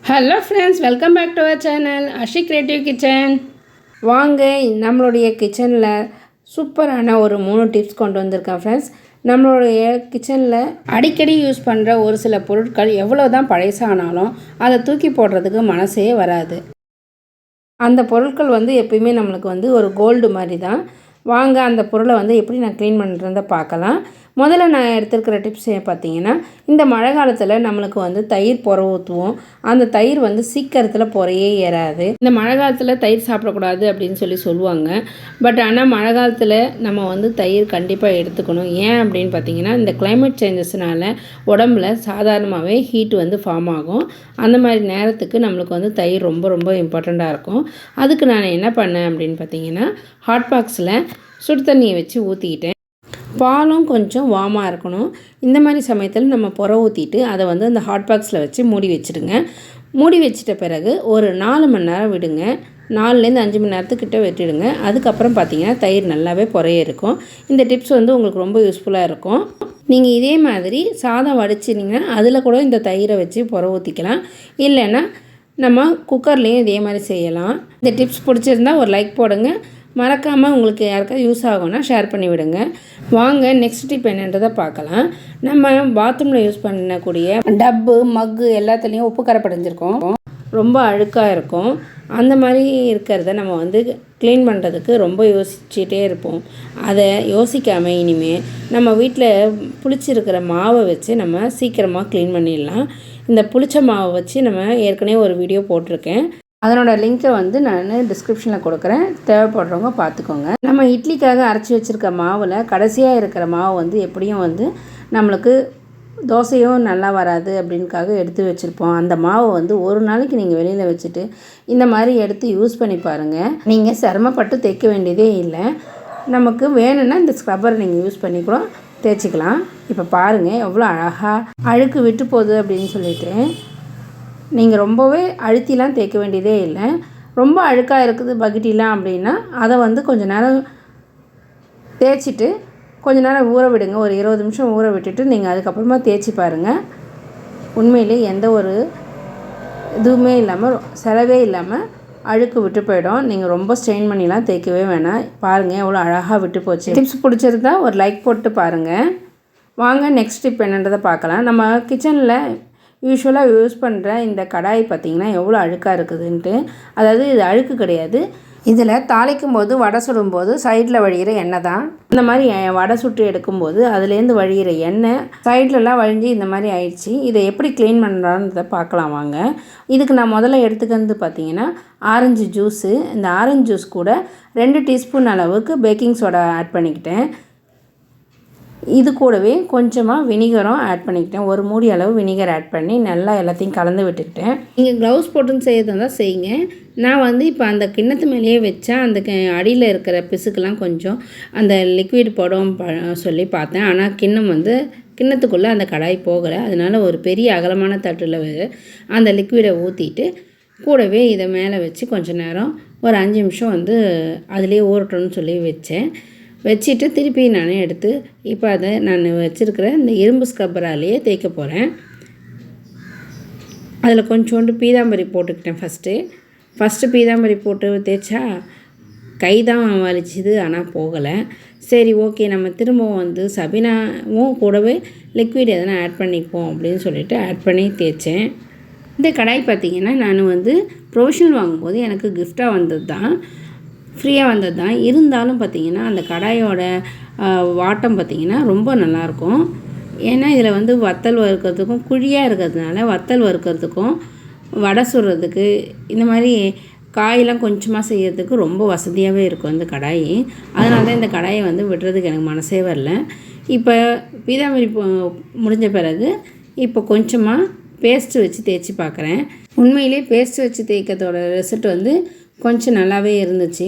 Hello friends, welcome back to our channel Ashi creative kitchen. வாங்க, நம்மளுடைய கிச்சனில் சூப்பரான ஒரு 3 டிப்ஸ் கொண்டு வந்திருக்கேன் ஃப்ரெண்ட்ஸ். நம்மளுடைய கிச்சனில் அடிக்கடி யூஸ் பண்ணுற ஒரு சில பொருட்கள் எவ்வளோ தான் பழசானாலும் அதை தூக்கி போடுறதுக்கு மனசே வராது. அந்த பொருட்கள் எப்பயுமே நம்மளுக்கு ஒரு கோல்டு மாதிரி தான். வாங்க, அந்த பொருளை எப்படி நான் க்ளீன் பண்ணுறதை பார்க்கலாம். முதல்ல நான் எடுத்துருக்கிற டிப்ஸ் பார்த்தீங்கன்னா, இந்த மழை காலத்தில் நம்மளுக்கு தயிர் புற ஊற்றுவோம். அந்த தயிர் சீக்கிரத்தில் புறையே ஏறாது. இந்த மழை காலத்தில் தயிர் சாப்பிடக்கூடாது அப்படின்னு சொல்லுவாங்க. பட் ஆனால் மழை காலத்தில் நம்ம தயிர் கண்டிப்பாக எடுத்துக்கணும். ஏன் அப்படின்னு பார்த்தீங்கன்னா, இந்த கிளைமேட் சேஞ்சஸ்னால உடம்புல சாதாரணமாகவே ஹீட் ஃபார்ம் ஆகும். அந்த மாதிரி நேரத்துக்கு நம்மளுக்கு தயிர் ரொம்ப ரொம்ப இம்பார்ட்டண்ட்டாக இருக்கும். அதுக்கு நான் என்ன பண்ணேன் அப்படின்னு பார்த்தீங்கன்னா, ஹாட் பாக்ஸில் சுடு தண்ணியை வச்சு ஊற்றிக்கிட்டேன். பாலும் கொஞ்சம் வார்மாக இருக்கணும். இந்த மாதிரி சமயத்தில் நம்ம புற ஊற்றிட்டு அதை அந்த ஹாட் பாக்ஸில் வச்சு மூடி வச்சுடுங்க. மூடி வச்சிட்ட பிறகு ஒரு 4 மணி நேரம் விடுங்க. 4லேருந்து 5 மணி நேரத்துக்கிட்ட வெட்டிடுங்க. அதுக்கப்புறம் பார்த்தீங்கன்னா தயிர் நல்லாவே புறைய இருக்கும். இந்த டிப்ஸ் உங்களுக்கு ரொம்ப யூஸ்ஃபுல்லாக இருக்கும். நீங்கள் இதே மாதிரி சாதம் வடிச்சிங்கன்னா அதில் கூட இந்த தயிரை வச்சு புற ஊற்றிக்கலாம். இல்லைன்னா நம்ம குக்கர்லேயும் இதே மாதிரி செய்யலாம். இந்த டிப்ஸ் பிடிச்சிருந்தா ஒரு லைக் போடுங்க. மறக்காமல் உங்களுக்கு யாருக்காவது யூஸ் ஆகும்னா ஷேர் பண்ணி விடுங்க. வாங்க, நெக்ஸ்ட் டிப் என்னன்றதை பார்க்கலாம். நம்ம பாத்ரூமில் யூஸ் பண்ணக்கூடிய டப்பு, மக்கு எல்லாத்துலேயும் உப்பு கரை படிஞ்சிருக்கும். ரொம்ப அழுக்காக இருக்கும். அந்த மாதிரி இருக்கிறத நம்ம க்ளீன் பண்ணுறதுக்கு ரொம்ப யோசிச்சுட்டே இருப்போம். அதை யோசிக்காமல் இனிமேல் நம்ம வீட்டில் புளிச்சிருக்கிற மாவை வச்சு நம்ம சீக்கிரமாக க்ளீன் பண்ணிடலாம். இந்த புளிச்ச மாவை வச்சு நம்ம ஏற்கனவே ஒரு வீடியோ போட்டிருக்கேன். அதனோட லிங்க்கை நான் டிஸ்கிரிப்ஷனில் கொடுக்குறேன். தேவைப்படுறவங்க பார்த்துக்கோங்க. நம்ம இட்லிக்காக அரைச்சி வச்சுருக்க மாவில் கடைசியாக இருக்கிற மாவு எப்படியும் நம்மளுக்கு தோசையும் நல்லா வராது அப்படின்காக எடுத்து வச்சுருப்போம். அந்த மாவை ஒரு நாளைக்கு நீங்கள் வெளியில் வச்சுட்டு இந்த மாதிரி எடுத்து யூஸ் பண்ணி பாருங்கள். நீங்கள் சிரமப்பட்டு தேய்க்க வேண்டியதே இல்லை. நமக்கு வேணும்னா இந்த ஸ்க்ரப்பரை நீங்கள் யூஸ் பண்ணி கூட தேய்ச்சிக்கலாம். இப்போ பாருங்கள் எவ்வளோ அழகாக அழுக்கு விட்டு போகுது அப்படின்னு சொல்லிட்டு. நீங்கள் ரொம்பவே அழுத்திலாம் தேய்க்க வேண்டியதே இல்லை. ரொம்ப அழுக்காக இருக்குது பக்கெட்டிலாம் அப்படின்னா அதை கொஞ்சம் நேரம் தேய்ச்சிட்டு கொஞ்சம் நேரம் ஊற விடுங்க. ஒரு 20 நிமிஷம் ஊற விட்டுட்டு நீங்கள் அதுக்கப்புறமா தேய்ச்சி பாருங்கள். உண்மையிலே எந்த ஒரு இதுவுமே இல்லாமல், செலவே இல்லாமல் அழுக்கு விட்டு போயிடும். நீங்கள் ரொம்ப ஸ்ட்ரெயின் பண்ணிலாம் தேய்க்கவே வேணாம். பாருங்கள் எவ்வளோ அழகாக விட்டு போச்சு. டிப்ஸ் பிடிச்சிருந்தா ஒரு லைக் போட்டு பாருங்கள். வாங்க, நெக்ஸ்ட் டிப் என்னன்றதை பார்க்கலாம். நம்ம கிச்சனில் யூஸ்வலாக யூஸ் பண்ணுற இந்த கடாய் பார்த்திங்கன்னா எவ்வளோ அழுக்காக இருக்குதுன்ட்டு. அதாவது இது அழுக்கு கிடையாது. இதில் தாளிக்கும் போது, வடை சுடும்போது சைடில் வழிகிற எண்ணெய் தான். இந்த மாதிரி வடை சுட்டு எடுக்கும்போது அதுலேருந்து வழிகிற எண்ணெய் சைட்லலாம் வழிஞ்சு இந்த மாதிரி ஆயிடுச்சு. இதை எப்படி க்ளீன் பண்ணுறான்றதை பார்க்கலாம் வாங்க. இதுக்கு நான் முதல்ல எடுத்துக்கிறது பார்த்திங்கன்னா ஆரஞ்சு ஜூஸு. இந்த ஆரஞ்சு ஜூஸ் கூட 2 டீஸ்பூன் அளவுக்கு பேக்கிங் சோடா ஆட் பண்ணிக்கிட்டேன். இது கூடவே கொஞ்சமாக வினிகரும் ஆட் பண்ணிக்கிட்டேன். ஒரு மூடி அளவு வினிகர் ஆட் பண்ணி நல்லா எல்லாத்தையும் கலந்து விட்டுக்கிட்டேன். நீங்கள் க்ளவுஸ் போட்டுன்னு செய்யறதா தான் செய்யுங்க. நான் இப்போ அந்த கிண்ணத்து மேலேயே வச்சா அந்த அடியில் இருக்கிற பிசுக்கெல்லாம் கொஞ்சம் அந்த லிக்விட் போடும் சொல்லி பார்த்தேன். ஆனால் கிண்ணத்துக்குள்ளே அந்த கடாய் போகலை. அதனால் ஒரு பெரிய அகலமான தட்டில் அந்த லிக்விடை ஊற்றிட்டு கூடவே இதை மேலே வச்சு கொஞ்சம் நேரம் ஒரு 5 நிமிஷம் அதிலே ஊறட்டும்னு சொல்லி வச்சுட்டு திருப்பி நான் எடுத்து இப்போ அதை நான் வச்சுருக்கிற இந்த இரும்பு ஸ்க்ரப்பராலேயே தேய்க்க போகிறேன். அதில் கொஞ்சோண்டு பீதாம்பரி போட்டுக்கிட்டேன். ஃபஸ்ட்டு பீதாம்பரி போட்டு தேய்ச்சா கை தான் வலிச்சுது, ஆனால் போகலை. சரி, ஓகே, நம்ம திரும்பவும் சபினாவும் கூடவே லிக்விட் எதனா ஆட் பண்ணிப்போம் அப்படின்னு சொல்லிட்டு ஆட் பண்ணி தேய்ச்சேன். இந்த கடாய் பார்த்திங்கன்னா நான் ப்ரொவிஷனல் வாங்கும்போது எனக்கு கிஃப்டாக வந்தது தான், ஃப்ரீயாக வந்தது தான். இருந்தாலும் பார்த்திங்கன்னா அந்த கடாயோட வாட்டம் பார்த்திங்கன்னா ரொம்ப நல்லாயிருக்கும். ஏன்னா இதில் வத்தல் வறுக்கிறதுக்கும் குழியாக இருக்கிறதுனால வத்தல் வறுக்கிறதுக்கும் வடை சுடுறதுக்கு இந்த மாதிரி காயெல்லாம் கொஞ்சமாக செய்கிறதுக்கு ரொம்ப வசதியாகவே இருக்கும் இந்த கடாய். அதனால தான் இந்த கடாயை விடுறதுக்கு எனக்கு மனசே வரல. இப்போ பீதாம்பரி முடிஞ்ச பிறகு இப்போ கொஞ்சமாக பேஸ்ட்டு வச்சு தேய்ச்சி பார்க்குறேன். உண்மையிலே பேஸ்ட்டு வச்சு தேய்க்கிறதோட ரிசல்ட் கொஞ்சம் நல்லாவே இருந்துச்சு.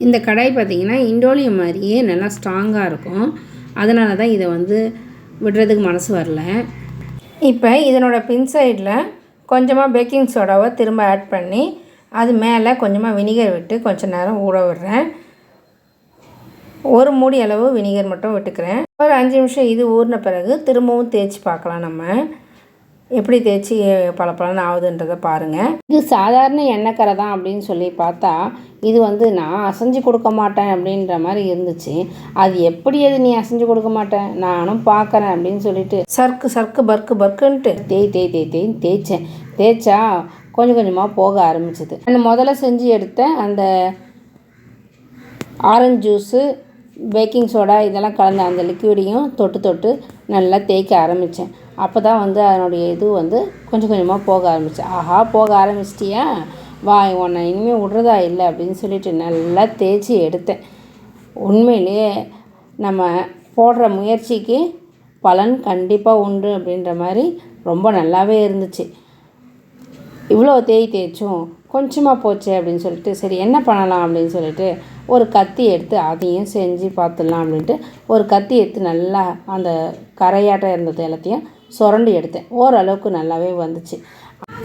இந்த கடாய் பார்த்திங்கன்னா இண்டோலியம் மாதிரியே நல்லா ஸ்ட்ராங்காக இருக்கும். அதனால தான் இதை விடுறதுக்கு மனசு வரல. இப்போ இதனோட பின் சைடில் கொஞ்சமாக பேக்கிங் சோடாவை திரும்ப ஆட் பண்ணி அது மேலே கொஞ்சமாக வினிகர் விட்டு கொஞ்சம் நேரம் ஊற விடுறேன். ஒரு மூடி அளவு வினிகர் மட்டும் விட்டுக்கிறேன். ஒரு 5 நிமிஷம் இது ஊறின பிறகு திரும்பவும் தேய்ச்சி பார்க்கலாம் நம்ம. எப்படி தேய்ச்சி பளபளன்னு ஆகுதுன்றதை பாருங்கள். இது சாதாரண எண்ணெய்க்கரை தான் அப்படின்னு சொல்லி பார்த்தா இது வந்து நான் அசைஞ்சு கொடுக்க மாட்டேன் அப்படின்ற மாதிரி இருந்துச்சு. அது எப்படி அது நீ அசைஞ்சு கொடுக்க மாட்டேன், நானும் பார்க்குறேன் அப்படின்னு சொல்லிட்டு சர்க்கு பர்க்குன்ட்டு தேய்ச்சேன். தேய்ச்சா கொஞ்சம் கொஞ்சமாக போக ஆரம்பிச்சிது. நான் முதல்ல செஞ்சு எடுத்தேன் அந்த ஆரஞ்சு ஜூஸு, பேக்கிங் சோடா இதெல்லாம் கலந்த அந்த லிக்விடையும் தொட்டு நல்லா தேய்க்க ஆரம்பித்தேன். அப்போ தான் வந்து அதனுடைய இது வந்து கொஞ்சம் கொஞ்சமாக போக ஆரம்பித்தேன். ஆஹா, போக ஆரம்பிச்சிட்டியா, வா உன்னை இனிமேல் விட்றதா இல்லை அப்படின்னு சொல்லிட்டு நல்லா தேய்ச்சி எடுத்தேன். உண்மையிலேயே நம்ம போடுற முயற்சிக்கு பலன் கண்டிப்பாக உண்டு அப்படின்ற மாதிரி ரொம்ப நல்லாவே இருந்துச்சு. இவ்வளோ தேய்ச்சும் கொஞ்சமாக போச்சு அப்படின்னு சொல்லிட்டு சரி என்ன பண்ணலாம் அப்படின்னு சொல்லிட்டு ஒரு கத்தி எடுத்து அதையும் செஞ்சு பார்த்துடலாம் அப்படின்ட்டு ஒரு கத்தி எடுத்து நல்லா அந்த கரையாட்டம் இருந்தது எல்லாத்தையும் சுரண்டி எடுத்தேன். ஓரளவுக்கு நல்லாவே வந்துச்சு.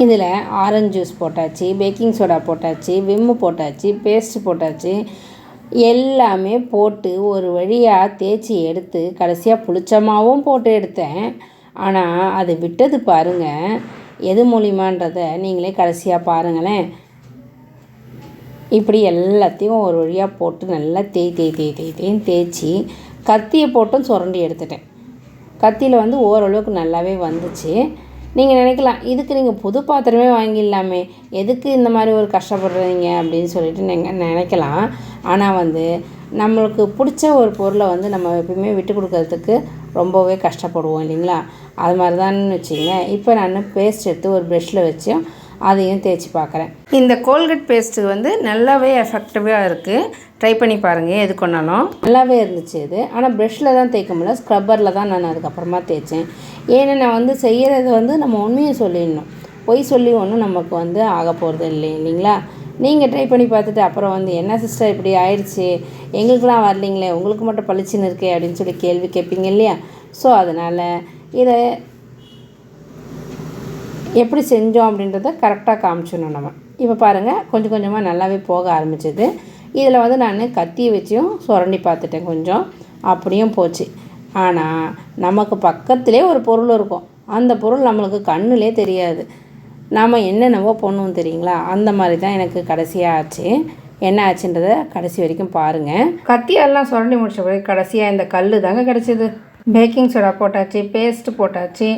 இதில் ஆரஞ்சு ஜூஸ் போட்டாச்சு, பேக்கிங் சோடா போட்டாச்சு, விம்மு போட்டாச்சு, பேஸ்ட்டு போட்டாச்சு, எல்லாமே போட்டு ஒரு வழியாக தேய்ச்சி எடுத்து கடைசியாக புளிச்சமாகவும் போட்டு எடுத்தேன். ஆனால் அது விட்டது பாருங்கள், எது மூலியமான்றதை நீங்களே கடைசியாக பாருங்களேன். இப்படி எல்லாத்தையும் ஒரு வழியாக போட்டு நல்லா தேய்ச்சி கத்தியை போட்டும் சுரண்டி எடுத்துட்டேன். கத்தியில் வந்து ஓரளவுக்கு நல்லாவே வந்துச்சு. நீங்கள் நினைக்கலாம், இதுக்கு நீங்கள் புது பாத்திரமே வாங்கிடலாமே, எதுக்கு இந்த மாதிரி ஒரு கஷ்டப்படுறீங்க அப்படின்னு சொல்லிட்டு நீங்கள் நினைக்கலாம். ஆனால் வந்து நம்மளுக்கு பிடிச்ச ஒரு பொருளை வந்து நம்ம எப்பயுமே விட்டு கொடுக்கறதுக்கு ரொம்பவே கஷ்டப்படுவோம் இல்லைங்களா? அது மாதிரி தான் வச்சுங்க. இப்போ நான் பேஸ்ட் எடுத்து ஒரு ப்ரெஷ்ஷில் வச்சு அதையும் தேய்ச்சி பார்க்குறேன். இந்த கோல்கேட் பேஸ்ட்டு வந்து நல்லாவே எஃபெக்டிவாக இருக்குது. ட்ரை பண்ணி பாருங்கள், எது கொண்டாலும் நல்லாவே இருந்துச்சு இது. ஆனால் ப்ரெஷ்ஷில் தான் தேய்க்க முடியல, ஸ்க்ரப்பரில் தான் நான் அதுக்கப்புறமா தேய்ச்சேன். ஏன்னா நான் வந்து செய்கிறது வந்து நம்ம உண்மையை சொல்லிடணும், பொய் சொல்லி ஒன்றும் நமக்கு வந்து ஆக போகிறது இல்லைங்களா? நீங்கள் ட்ரை பண்ணி பார்த்துட்டு அப்புறம் வந்து என்ன சிஸ்டர் இப்படி ஆயிடுச்சு, எங்களுக்கெலாம் வரலிங்களே, உங்களுக்கு மட்டும் பளிச்சுன்னு இருக்கே அப்படின்னு சொல்லி கேள்வி கேட்பீங்க இல்லையா? ஸோ அதனால் இதை எப்படி செஞ்சோம் அப்படின்றத கரெக்டாக காமிச்சிடணும் நம்ம. இப்போ பாருங்கள், கொஞ்சம் கொஞ்சமாக நல்லாவே போக ஆரம்பிச்சிது. இதில் வந்து நான் கத்தியை வச்சும் சுரண்டி பார்த்துட்டேன், கொஞ்சம் அப்படியும் போச்சு. ஆனால் நமக்கு பக்கத்திலே ஒரு பொருள் இருக்கும், அந்த பொருள் நம்மளுக்கு கண்ணுலே தெரியாது, நாம் என்னென்னவோ பண்ணுவோம் தெரியுங்களா? அந்த மாதிரி தான் எனக்கு கடைசியாக ஆச்சு. என்ன ஆச்சுன்றதை கடைசி வரைக்கும் பாருங்கள். கத்தியெல்லாம் சுரண்டி முடிச்ச பிறகு கடைசியாக இந்த கல் தாங்க கிடச்சிது. பேக்கிங் சோடா போட்டாச்சு, பேஸ்ட்டு போட்டாச்சு,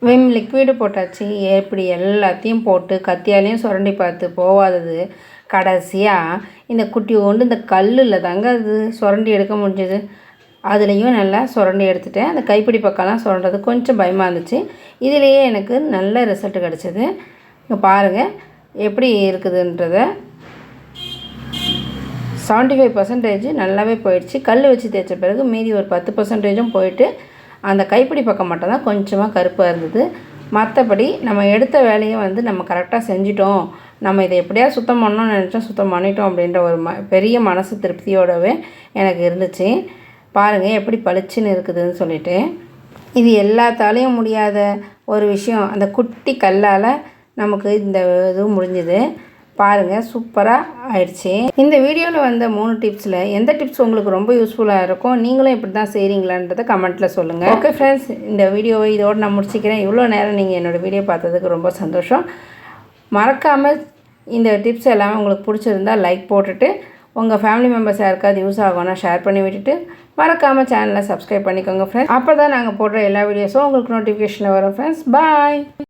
விம் லிக்விடு போட்டாச்சு. எப்படி எல்லாத்தையும் போட்டு கத்தியாலையும் சுரண்டி பார்த்து போகாதது கடைசியாக இந்த குட்டியோண்டு இந்த கல்லில் தாங்க அது சுரண்டி எடுக்க முடிஞ்சது. அதுலேயும் நல்லா சுரண்டி எடுத்துட்டேன். அந்த கைப்பிடி பக்கம்லாம் சுரண்டது கொஞ்சம் பயமாக இருந்துச்சு. இதிலேயே எனக்கு நல்ல ரிசல்ட் கிடச்சிது. இங்கே பாருங்கள் எப்படி இருக்குதுன்றதை. 75% நல்லாவே போயிடுச்சு. கல் வச்சு தேய்ச்ச பிறகு மீதி ஒரு 10% போயிட்டு அந்த கைப்பிடி பக்கம் மட்டும்தான் கொஞ்சமாக கருப்பாக இருந்தது. மற்றபடி நம்ம எடுத்த வேலையை வந்து நம்ம கரெக்டாக செஞ்சிட்டோம், நம்ம இதை எப்படியா சுத்தம் பண்ணணும்னு நினச்சோம், சுத்தம் பண்ணிட்டோம் அப்படின்ற ஒரு பெரிய மனசு திருப்தியோடவே எனக்கு இருந்துச்சு. பாருங்கள் எப்படி பளிச்சுன்னு இருக்குதுன்னு சொல்லிட்டு. இது எல்லாத்தாலையும் முடியாத ஒரு விஷயம், அந்த குட்டி கல்லால் நமக்கு இந்த இது முடிஞ்சுது. பாருங்கள், சூப்பராக ஆயிடுச்சு. இந்த வீடியோவில் வந்த 3 டிப்ஸில் எந்த டிப்ஸ் உங்களுக்கு ரொம்ப யூஸ்ஃபுல்லாக இருக்கும், நீங்களும் இப்படி தான் செய்கிறீங்களான்றதை கமெண்ட்டில் சொல்லுங்கள். ஓகே ஃப்ரெண்ட்ஸ், இந்த வீடியோவை இதோடு நான் முடிச்சிக்கிறேன். இவ்வளோ நேரம் நீங்கள் என்னோடய வீடியோ பார்த்ததுக்கு ரொம்ப சந்தோஷம். மறக்காமல் இந்த டிப்ஸ் எல்லாமே உங்களுக்கு பிடிச்சிருந்தால் லைக் போட்டுட்டு உங்கள் ஃபேமிலி மெம்பர்ஸ் யாருக்காவது யூஸ் ஆகும்னா ஷேர் பண்ணி விட்டுட்டு மறக்காமல் சேனலை சப்ஸ்கிரைப் பண்ணிக்கோங்க ஃப்ரெண்ட்ஸ். அப்போ தான் நாங்கள் போடுற எல்லா வீடியோஸும் உங்களுக்கு நோட்டிஃபிகேஷனில் வரும் ஃப்ரெண்ட்ஸ். பாய்.